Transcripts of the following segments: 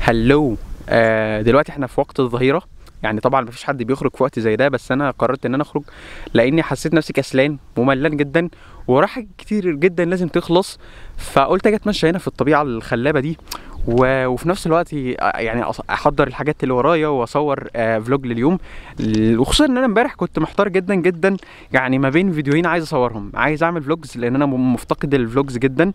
هلو. دلوقتي احنا في وقت الظهيرة، يعني طبعا مفيش حد بيخرج في وقت زي ده، بس انا قررت ان انا اخرج لاني حسيت نفسي كسلان وملان جدا ورايا حاجات كتير جدا لازم تخلص. فقلت اجي اتمشى هنا في الطبيعة الخلابة دي وفي نفس الوقت يعني احضر الحاجات اللي ورايا واصور فلوج لليوم. وخصوصا ان انا امبارح كنت محتار جدا جدا، يعني ما بين فيديوهين عايز اصورهم، عايز اعمل فلوجز لان انا مفتقد الفلوجز جدا،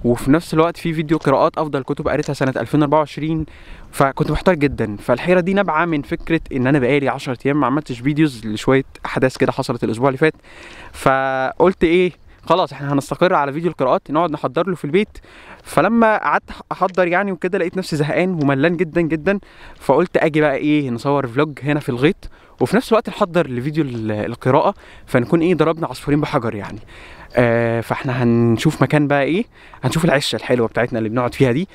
وفي نفس الوقت في فيديو قراءات افضل كتب قريتها سنه 2024. فكنت محتار جدا. فالحيره دي نابعه من فكره ان انا بقالي 10 ايام ما عملتش فيديوز لشويه احداث كده حصلت الاسبوع اللي فات. فقلت ايه، خلاص احنا هنستقر على فيديو القراءات نقعد نحضر له في البيت. فلما قعدت احضر يعني وكده لقيت نفسي زهقان وملان جدا جدا. فقلت اجي بقى ايه نصور فلوج هنا في الغيط وفي نفس الوقت نحضر لفيديو القراءه، فنكون ايه ضربنا عصفورين بحجر يعني. فاحنا هنشوف مكان بقى ايه، هنشوف العشه الحلوه بتاعتنا اللي بنقعد فيها دي.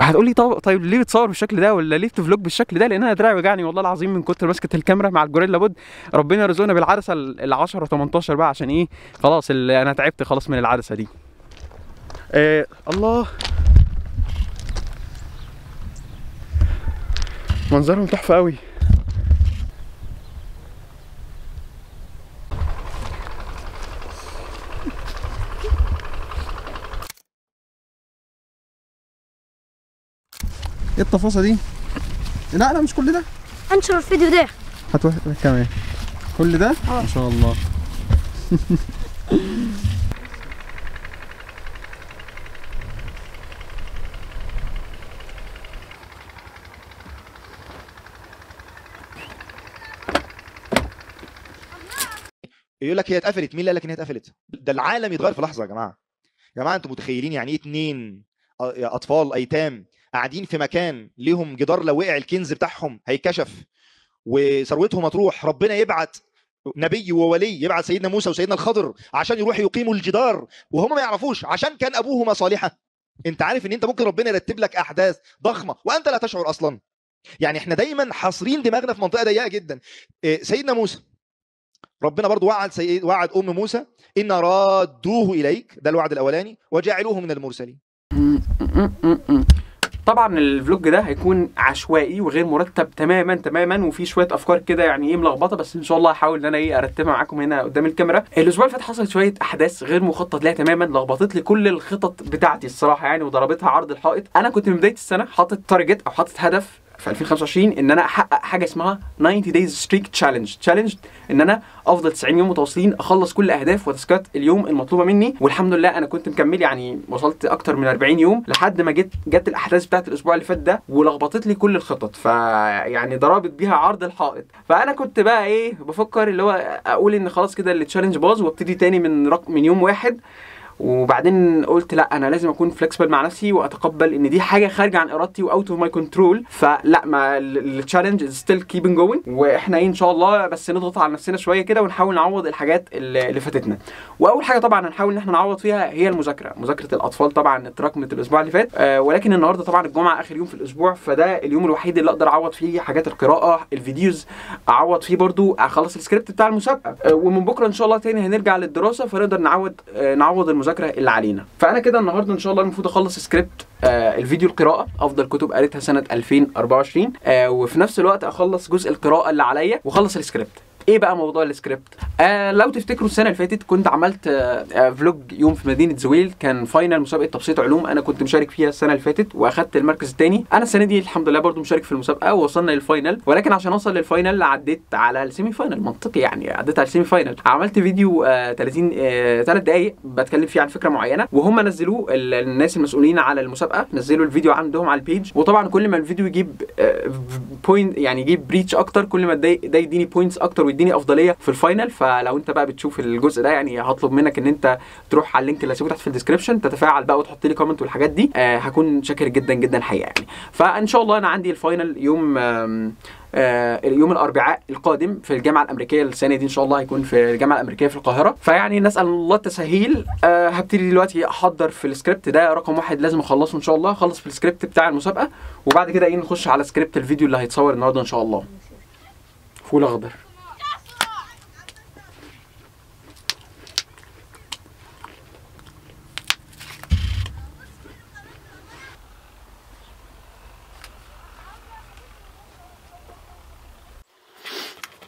هتقول لي طيب ليه بتصور بالشكل ده ولا ليه بتفلوج بالشكل ده؟ لان انا دراعي وجعني والله العظيم من كتر مسكه الكاميرا مع الجوريلا بود. ربنا يرزقنا بالعدسه ال 10 18 بقى، عشان ايه خلاص انا تعبت خلاص من العدسه دي. الله، منظرهم تحفه قوي. ايه التفاصيل دي؟ لا مش كل ده. انشر الفيديو ده. هات واحد كمان. كل ده؟ ما شاء الله. يقول لك هي اتقفلت. مين اللي قال لك ان هي اتقفلت؟ ده العالم يتغير في لحظه. يا جماعه انتوا متخيلين يعني ايه 2 اطفال ايتام قاعدين في مكان ليهم جدار لو وقع الكنز بتاعهم هيتكشف وثروتهم هتروح، ربنا يبعت نبي وولي، يبعت سيدنا موسى وسيدنا الخضر عشان يروحوا يقيموا الجدار وهم ما يعرفوش عشان كان ابوهما صالحا. انت عارف ان انت ممكن ربنا يرتب لك احداث ضخمه وانت لا تشعر اصلا. يعني احنا دايما حاصرين دماغنا في منطقه ضيقه جدا. سيدنا موسى ربنا برضو وعد ام موسى ان رادوه اليك، ده الوعد الاولاني، وجعلوه من المرسلين. طبعا الفلوج ده هيكون عشوائي وغير مرتب تماما تماما، وفي شويه افكار كده يعني ايه ملخبطه، بس ان شاء الله هحاول ان انا ايه ارتبها معاكم هنا قدام الكاميرا. الاسبوع اللي فات حصلت شويه احداث غير مخطط لها تماما، لخبطت لي كل الخطط بتاعتي الصراحه يعني، وضربتها عرض الحائط. انا كنت من بدايه السنه حاطط تارجت او حاطط هدف في 2025 ان انا احقق حاجه اسمها 90 دايز ستريك تشالنج، ان انا افضل 90 يوم متواصلين اخلص كل اهداف وتاسكات اليوم المطلوبه مني. والحمد لله انا كنت مكمل، يعني وصلت اكتر من 40 يوم لحد ما جت الاحداث بتاعت الاسبوع اللي فات ده ولخبطت لي كل الخطط، فيعني ضربت بيها عرض الحائط. فانا كنت بقى ايه بفكر اللي هو اقول ان خلاص كده التشالنج باظ وابتدي تاني من يوم واحد. وبعدين قلت لا، انا لازم اكون فلكسبل مع نفسي واتقبل ان دي حاجه خارجه عن ارادتي واوت اوف ماي كنترول. فلا، ما التشالنج از ستيل كيبنج جوينج، واحنا ان شاء الله بس نضغط على نفسنا شويه كده ونحاول نعوض الحاجات اللي فاتتنا. واول حاجه طبعا هنحاول ان احنا نعوض فيها هي مذاكره الاطفال. طبعا اتراكمت الاسبوع اللي فات، ولكن النهارده طبعا الجمعه اخر يوم في الاسبوع، فده اليوم الوحيد اللي اقدر اعوض فيه حاجات القراءه، الفيديوز اعوض فيه برضو اخلص السكريبت بتاع المسابقه. ومن بكره ان شاء الله تاني هنرجع للدراسه، فنقدر نعوض المذاكره اللي علينا. فانا كده النهارده ان شاء الله المفروض اخلص سكريبت الفيديو القراءه افضل كتب قريتها سنه 2024، وفي نفس الوقت اخلص جزء القراءه اللي عليا واخلص السكريبت. ايه بقى موضوع السكريبت؟ لو تفتكروا السنه اللي فاتت كنت عملت فلوج يوم في مدينه زويل، كان فاينل مسابقه تبسيط علوم، انا كنت مشارك فيها السنه اللي فاتت واخدت المركز الثاني. انا السنه دي الحمد لله برضو مشارك في المسابقه ووصلنا للفاينل، ولكن عشان اوصل للفاينل عديت على السيمي فاينل، منطقي يعني عديت على السيمي فاينل. عملت فيديو 3 دقائق بتكلم فيه عن فكره معينه، وهم نزلوه الناس المسؤولين على المسابقه نزلوا الفيديو عندهم على البيج. وطبعا كل ما الفيديو يجيب بوينت يعني يجيب ريتش اكتر، كل ما ده يديني بوينتس اكتر ويديني افضليه في الفاينل. فلو انت بقى بتشوف الجزء ده يعني هطلب منك ان انت تروح على اللينك اللي هسيبه تحت في الديسكربشن، تتفاعل بقى وتحط لي كومنت والحاجات دي. هكون شاكر جدا جدا حقيقه يعني. فان شاء الله انا عندي الفاينل يوم الاربعاء القادم في الجامعه الامريكيه. السنه دي ان شاء الله هيكون في الجامعه الامريكيه في القاهره، فيعني نسال الله التسهيل. هبتدي دلوقتي احضر في السكريبت ده رقم 1 لازم اخلصه ان شاء الله، اخلص في السكريبت بتاع المسابقه، وبعد كده ايه نخش على سكريبت الفيديو اللي هيتصور النهارده ان شاء الله. فول اخضر.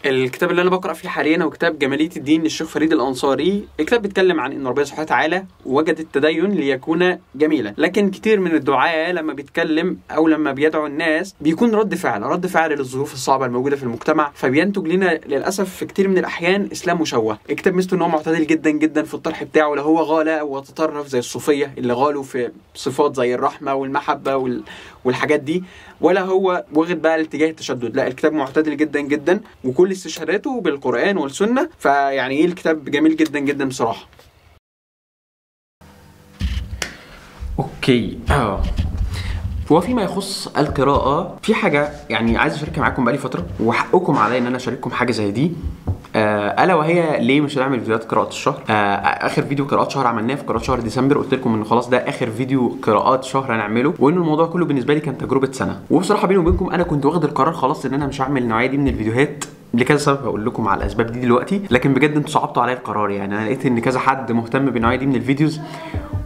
الكتاب اللي انا بقرا فيه حاليا هو كتاب جمالية الدين للشيخ فريد الانصاري. الكتاب بيتكلم عن ان ربنا سبحانه وتعالى وجد التدين ليكون جميلا، لكن كتير من الدعاة لما بيتكلم او لما بيدعو الناس بيكون رد فعل للظروف الصعبه الموجوده في المجتمع، فبينتج لنا للاسف في كتير من الاحيان اسلام مشوه. الكتاب ميزته ان هو معتدل جدا جدا في الطرح بتاعه، لا هو غالى وتطرف زي الصوفيه اللي غالوا في صفات زي الرحمه والمحبه والحاجات دي، ولا هو واخد بقى الاتجاه التشدد. لا، الكتاب معتدل جدا جدا وكل استشهاداته بالقرآن والسنة، فيعني ايه الكتاب جميل جدا جدا بصراحة. اوكي. وفيما يخص القراءة في حاجة يعني عايز اشاركها معاكم بقالي فترة، وحقكم عليا ان انا اشارككم حاجة زي دي، الا وهي ليه مش هنعمل فيديوهات قراءة الشهر. اخر فيديو قراءة شهر عملناه في قراءة شهر ديسمبر، قلت لكم انه خلاص ده اخر فيديو قراءات شهر هنعمله، وانه الموضوع كله بالنسبة لي كان تجربة سنة. وبصراحة بيني وبينكم انا كنت واخد القرار خلاص ان انا مش هعمل النوعية دي من الفيديوهات لكذا سبب، هقول لكم على الاسباب دي دلوقتي، لكن بجد انتوا صعبتوا عليا القرار. يعني انا لقيت ان كذا حد مهتم بالنوعية دي من الفيديوز،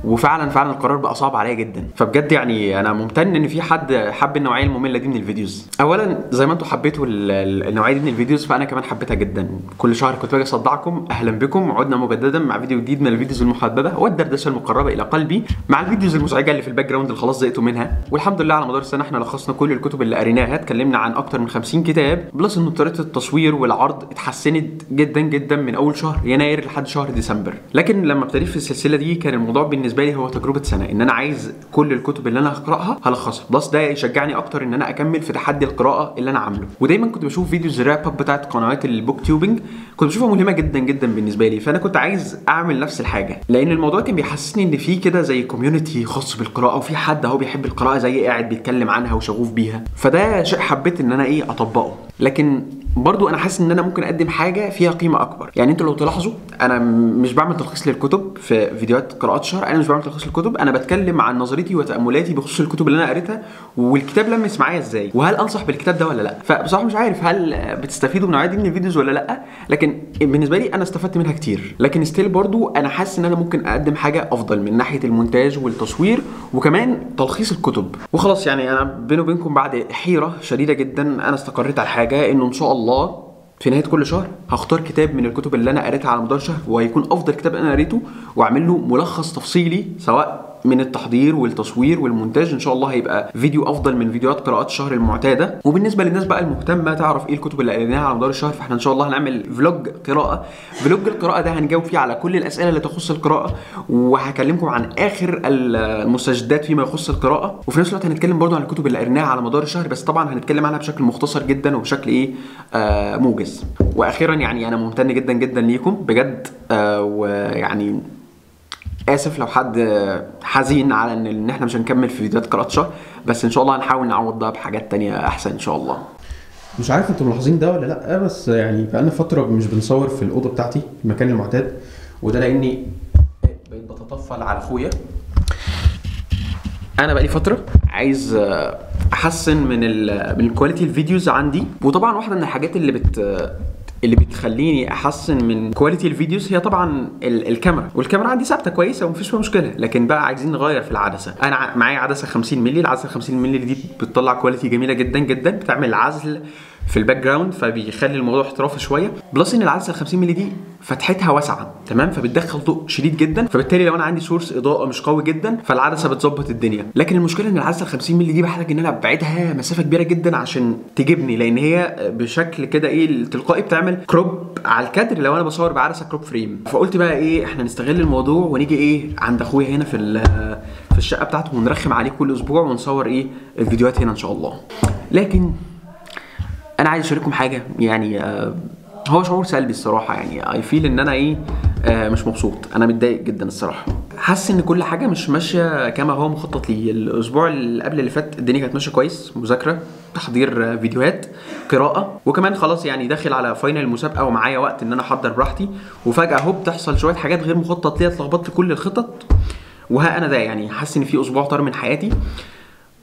وفعلا القرار بقى صعب عليا جدا. فبجد يعني انا ممتن ان في حد حب النوعيه الممله دي من الفيديوز. اولا زي ما انتم حبيتوا النوعيه دي من الفيديوز، فانا كمان حبيتها جدا. كل شهر كنت باجي اصدعكم. اهلا بكم، عدنا مجددا مع فيديو جديد من الفيديوز المحببه والدردشه المقربه الى قلبي، مع الفيديوز المزعجه اللي في الباك جراوند اللي خلاص زهقتوا منها. والحمد لله على مدار السنه احنا لخصنا كل الكتب اللي قريناها، اتكلمنا عن اكتر من 50 كتاب، بلس ان طريقه التصوير والعرض اتحسنت جدا جدا من اول شهر يناير لحد شهر ديسمبر. لكن لما ابتديت في السلسله دي كان الموضوع بالنسبه لي هو تجربه سنه، ان انا عايز كل الكتب اللي انا هقراها هلخصها، بلس ده يشجعني اكتر ان انا اكمل في تحدي القراءه اللي انا عامله. ودايما كنت بشوف فيديوز الراب اب بتاعت قنوات البوك تيوبنج، كنت بشوفها ملهمه جدا جدا بالنسبه لي، فانا كنت عايز اعمل نفس الحاجه، لان الموضوع كان بيحسسني ان في كده زي كوميونتي خاص بالقراءه، وفي حد اهو بيحب القراءه زي قاعد بيتكلم عنها وشغوف بيها، فده شيء حبيت ان انا اطبقه. لكن برضو انا حاسس ان انا ممكن اقدم حاجه فيها قيمه اكبر. يعني انتوا لو تلاحظوا انا مش بعمل تلخيص للكتب في فيديوهات قراءات الشهر، انا مش بعمل تلخيص للكتب، انا بتكلم عن نظريتي وتاملاتي بخصوص الكتب اللي انا قريتها، والكتاب لمس معايا ازاي، وهل انصح بالكتاب ده ولا لا. فبصراحه مش عارف هل بتستفيدوا من النوعيه دي من الفيديوز ولا لا، لكن بالنسبه لي انا استفدت منها كتير. لكن ستيل برضو انا حاسس ان انا ممكن اقدم حاجه افضل من ناحيه المونتاج والتصوير وكمان تلخيص الكتب. وخلاص يعني انا بيني وبينكم بعد حيره شديده جدا انا استقريت على حاجه، انه ان شاء الله في نهايه كل شهر هختار كتاب من الكتب اللي انا قريتها على مدار شهر، وهيكون افضل كتاب انا قريته، واعمل له ملخص تفصيلي سواء من التحضير والتصوير والمونتاج. ان شاء الله هيبقى فيديو افضل من فيديوهات قراءات الشهر المعتاده. وبالنسبه للناس بقى المهتمه تعرف ايه الكتب اللي قريناها على مدار الشهر، فاحنا ان شاء الله هنعمل فلوج قراءه. فلوج القراءه ده هنجاوب فيه على كل الاسئله اللي تخص القراءه، وهكلمكم عن اخر المستجدات فيما يخص القراءه، وفي نفس الوقت هنتكلم برضو عن الكتب اللي قريناها على مدار الشهر، بس طبعا هنتكلم عنها بشكل مختصر جدا وبشكل موجز. واخيرا يعني انا ممتن جدا جدا ليكم بجد، ويعني اسف لو حد حزين على ان احنا مش هنكمل في فيديوهات قراءة شهر، بس ان شاء الله هنحاول نعوض ده بحاجات تانية احسن ان شاء الله. مش عارف انتوا ملاحظين ده ولا لا، بس يعني بقالنا فتره مش بنصور في الاوضه بتاعتي المكان المعتاد، وده لاني بقيت بتطفل على اخويا. انا بقالي فتره عايز احسن من الكواليتي الفيديوز عندي، وطبعا واحده من الحاجات اللي بتخليني احسن من كواليتي الفيديوز هي طبعا الكاميرا، والكاميرا عندي ثابته كويسه ومفيش فيها مشكله، لكن بقى عايزين نغير في العدسه. انا معايا عدسه 50 مللي، العدسه 50 مللي دي بتطلع كواليتي جميله جدا جدا، بتعمل عزل في الباك جراوند فبيخلي الموضوع احترافي شويه، بلس ان العدسه ال 50 مللي دي فتحتها واسعه تمام، فبتدخل ضوء شديد جدا، فبالتالي لو انا عندي سورس اضاءه مش قوي جدا فالعدسه بتظبط الدنيا. لكن المشكله ان العدسه ال 50 مللي دي بحتاج ان انا ابعدها مسافه كبيره جدا عشان تجيبني، لان هي بشكل كده التلقائي بتعمل كروب على الكادر لو انا بصور بعدسه كروب فريم. فقلت بقى احنا نستغل الموضوع ونيجي عند اخويا هنا في الشقه بتاعته ونرخم عليه كل اسبوع ونصور الفيديوهات هنا ان شاء الله. لكن انا عايز اشارككم حاجه، يعني هو شعور سلبي الصراحه، يعني اي فيل ان انا مش مبسوط، انا متضايق جدا الصراحه، حاسس ان كل حاجه مش ماشيه كما هو مخطط لي. الاسبوع اللي قبل اللي فات الدنيا كانت ماشيه كويس، مذاكره، تحضير فيديوهات، قراءه، وكمان خلاص يعني داخل على فاينل المسابقه ومعايا وقت ان انا احضر براحتي، وفجاه هوب تحصل شويه حاجات غير مخطط ليها تلخبط لي كل الخطط. وها انا ده يعني حاسس ان في اسبوع طار من حياتي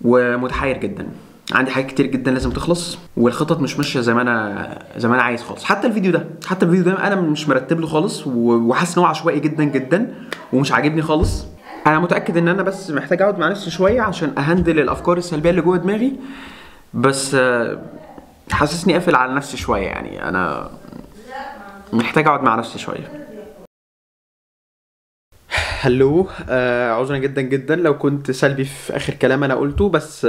ومتحير جدا، عندي حاجات كتير جدا لازم تخلص، والخطط مش ماشيه زي ما انا عايز خالص. حتى الفيديو ده انا مش مرتب له خالص، وحاسس ان هو عشوائي جدا جدا ومش عاجبني خالص. انا متاكد ان انا بس محتاج اقعد مع نفسي شويه عشان اهندل الافكار السلبيه اللي جوه دماغي، بس حاسسني قافل على نفسي شويه، يعني انا محتاج اقعد مع نفسي شويه. هلو، عذرا جدا جدا لو كنت سلبي في اخر كلام انا قلته، بس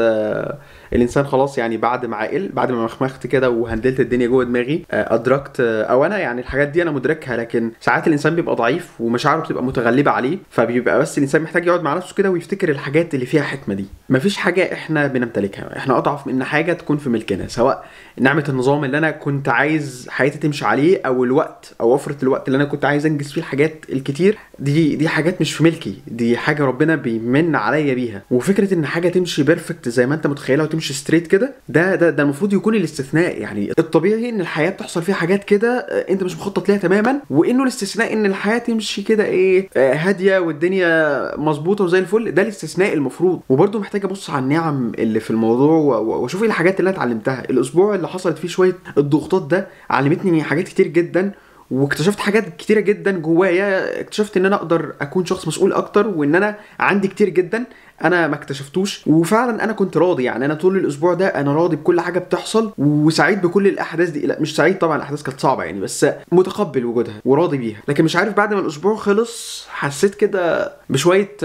الانسان خلاص يعني بعد ما عقل، بعد ما مخمخت كده وهندلت الدنيا جوه دماغي، ادركت او انا يعني الحاجات دي انا مدركها، لكن ساعات الانسان بيبقى ضعيف ومشاعره بتبقى متغلبه عليه، فبيبقى بس الانسان محتاج يقعد مع نفسه كده ويفتكر الحاجات اللي فيها حكمه دي. مفيش حاجه احنا بنمتلكها، احنا اضعف من حاجه تكون في ملكنا، سواء نعمه النظام اللي انا كنت عايز حياتي تمشي عليه، او الوقت او وفره الوقت اللي انا كنت عايز انجز فيه الحاجات الكتير دي حاجات مش في ملكي، دي حاجه ربنا بيمن عليا بيها. وفكره ان حاجه تمشي بيرفكت زي ما انت متخيلها وتمشي ستريت كده، ده المفروض يكون الاستثناء. يعني الطبيعي ان الحياه بتحصل فيها حاجات كده انت مش مخطط ليها تماما، وانه الاستثناء ان الحياه تمشي كده ايه هاديه والدنيا مظبوطه وزي الفل، ده الاستثناء المفروض. وبرده محتاج ابص على النعم اللي في الموضوع واشوف ايه الحاجات اللي انا اتعلمتها الاسبوع اللي حصلت فيه. شويه الضغوطات ده علمتني حاجات كتير جدا، واكتشفت حاجات كتيره جدا جوايا. اكتشفت ان انا اقدر اكون شخص مسؤول اكتر، وان انا عندي كتير جدا انا ما اكتشفتوش. وفعلا انا كنت راضي، يعني انا طول الاسبوع ده انا راضي بكل حاجه بتحصل، وسعيد بكل الاحداث دي. لا مش سعيد طبعا، الاحداث كانت صعبه يعني، بس متقبل وجودها وراضي بيها. لكن مش عارف بعد ما الاسبوع خلص حسيت كده بشويه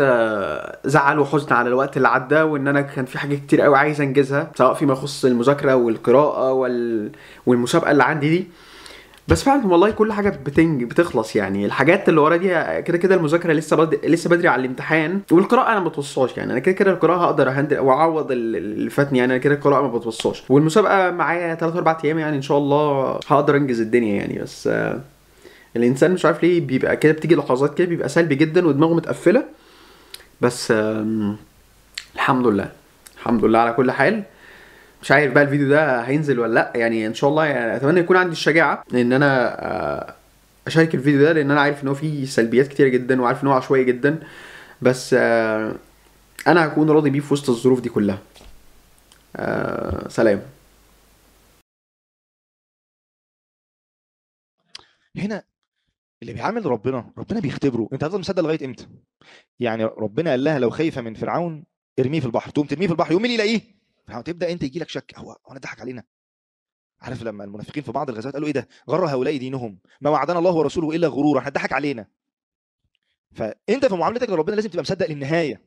زعل وحزن على الوقت اللي عدى، وان انا كان في حاجات كتير قوي عايز انجزها، سواء فيما يخص المذاكره والقراءه والمسابقه اللي عندي دي. بس فعلا والله كل حاجه بتخلص، يعني الحاجات اللي ورا دي كده كده. المذاكره لسه بدري على الامتحان، والقراءه انا ما بتوصاش، يعني انا كده كده القراءه هقدر اهندل واعوض اللي فاتني، يعني انا كده القراءه ما بتوصاش. والمسابقه معايا 3 4 ايام، يعني ان شاء الله هقدر انجز الدنيا يعني. بس الانسان مش عارف ليه بيبقى كده، بتيجي لحظات كده بيبقى سلبي جدا ودماغه متقفله. بس الحمد لله، الحمد لله على كل حال. مش عارف بقى الفيديو ده هينزل ولا لا، يعني ان شاء الله يعني اتمنى يكون عندي الشجاعه ان انا اشارك الفيديو ده، لان انا عارف ان هو فيه سلبيات كتيره جدا، وعارف ان هو عشوائي جدا، بس انا هكون راضي بيه في وسط الظروف دي كلها. سلام. هنا اللي بيعامل ربنا بيختبره. انت هتفضل مصدق لغايه امتى؟ يعني ربنا قال لها لو خايفه من فرعون ارميه في البحر، تقوم ترميه في البحر، يوم مين يلاقيه؟ تبدا انت يجي لك شك، هو انا ضحك علينا؟ عارف لما المنافقين في بعض الغزوات قالوا ايه ده؟ غر هؤلاء دينهم ما وعدنا الله ورسوله الا غرورا، احنا ضحك علينا. فانت في معاملتك لربنا لازم تبقى مصدق للنهايه.